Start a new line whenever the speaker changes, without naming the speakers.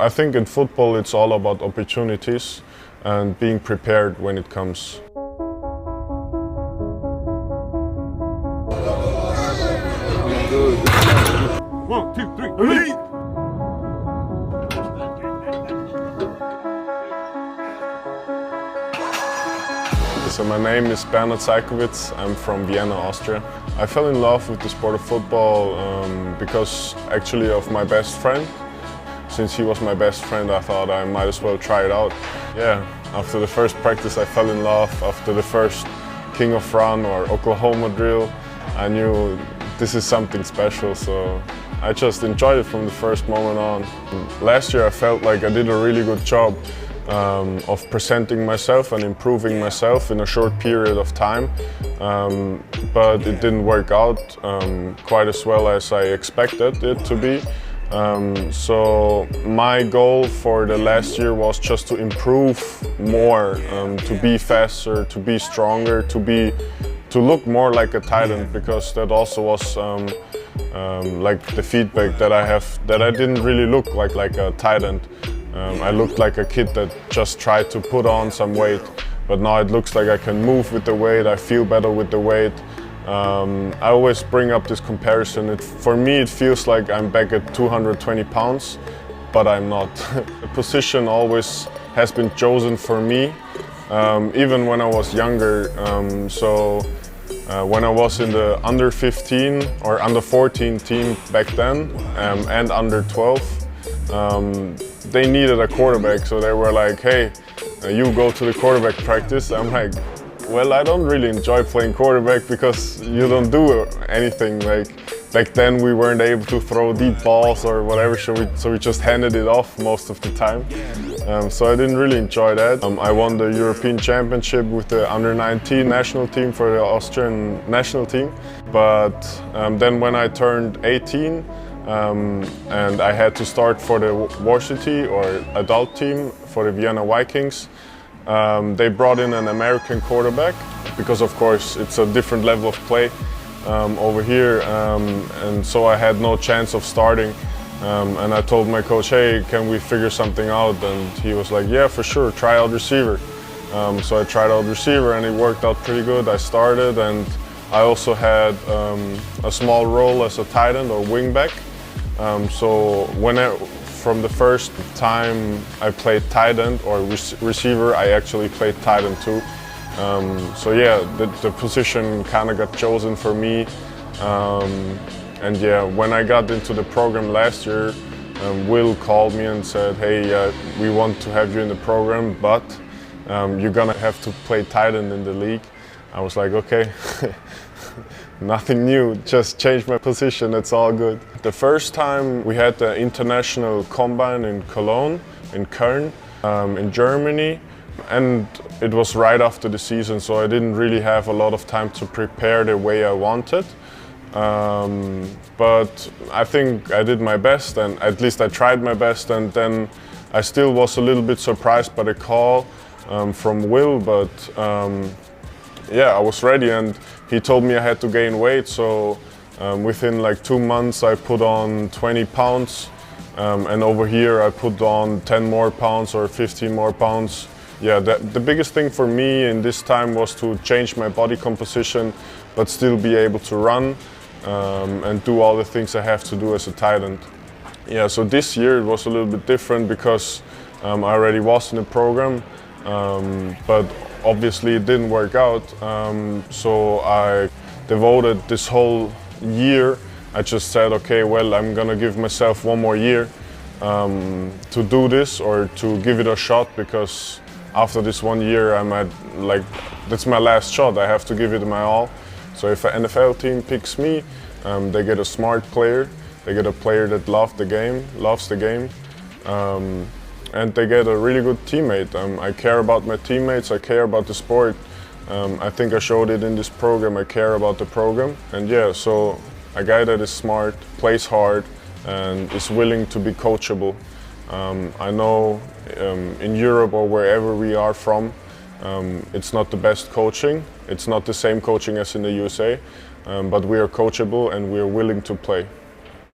I think in football it's all about opportunities and being prepared when it comes.
One, two, three, elite!
So my name is Bernhard Seikovits. I'm from Vienna, Austria. I fell in love with the sport of football because actually of my best friend. Since he was my best friend, I thought I might as well try it out. Yeah, after the first practice I fell in love. After the first King of Run or Oklahoma drill, I knew this is something special, so I just enjoyed it from the first moment on. Last year I felt like I did a really good job of presenting myself and improving myself in a short period of time, but it didn't work out quite as well as I expected it to be. So my goal for the last year was just to improve more, to be faster, to be stronger, to look more like a tight end, because that also was like the feedback that I have, that I didn't really look like a tight end. I looked like a kid that just tried to put on some weight, but now it looks like I can move with the weight, I feel better with the weight. I always bring up this comparison. For me it feels like I'm back at 220 pounds, but I'm not. The position always has been chosen for me, even when I was younger. When I was in the under 15 or under 14 team back then and under 12, they needed a quarterback, so they were like, hey, you go to the quarterback practice. I'm like, well, I don't really enjoy playing quarterback because you don't do anything. Like back then we weren't able to throw deep balls or whatever, so we just handed it off most of the time. So I didn't really enjoy that. I won the European Championship with the under-19 national team for the Austrian national team. But then when I turned 18 and I had to start for the varsity or adult team for the Vienna Vikings, they brought in an American quarterback because of course it's a different level of play over here, and so I had no chance of starting. And I told my coach, hey, can we figure something out? And he was like, yeah, for sure, try out receiver. So I tried out receiver and it worked out pretty good. I started, and I also had a small role as a tight end or wing back. So from the first time I played tight end or receiver, I actually played tight end too. So yeah, the position kind of got chosen for me. And yeah, when I got into the program last year, Will called me and said, hey, we want to have you in the program, but you're gonna have to play tight end in the league. I was like, okay, nothing new, just change my position, it's all good. The first time we had the international combine in Cologne, in Köln, in Germany, and it was right after the season, so I didn't really have a lot of time to prepare the way I wanted. But I think I did my best, and at least I tried my best, and then I still was a little bit surprised by the call from Will, but yeah, I was ready, and he told me I had to gain weight, so within like 2 months I put on 20 pounds, and over here I put on 10 more pounds or 15 more pounds. Yeah, the biggest thing for me in this time was to change my body composition, but still be able to run and do all the things I have to do as a tight end. Yeah, so this year it was a little bit different because I already was in the program, but obviously it didn't work out. So I devoted this whole year. I just said, okay, well, I'm gonna give myself 1 more year to do this or to give it a shot, because after this 1 year I'm at, like, that's my last shot. I have to give it my all. So if an NFL team picks me, they get a smart player, they get a player that loves the game, and they get a really good teammate. I care about my teammates, I care about the sport. I think I showed it in this program, I care about the program. And yeah, so a guy that is smart, plays hard, and is willing to be coachable. I know in Europe or wherever we are from, it's not the best coaching. It's not the same coaching as in the USA, but we are coachable and we are willing to play.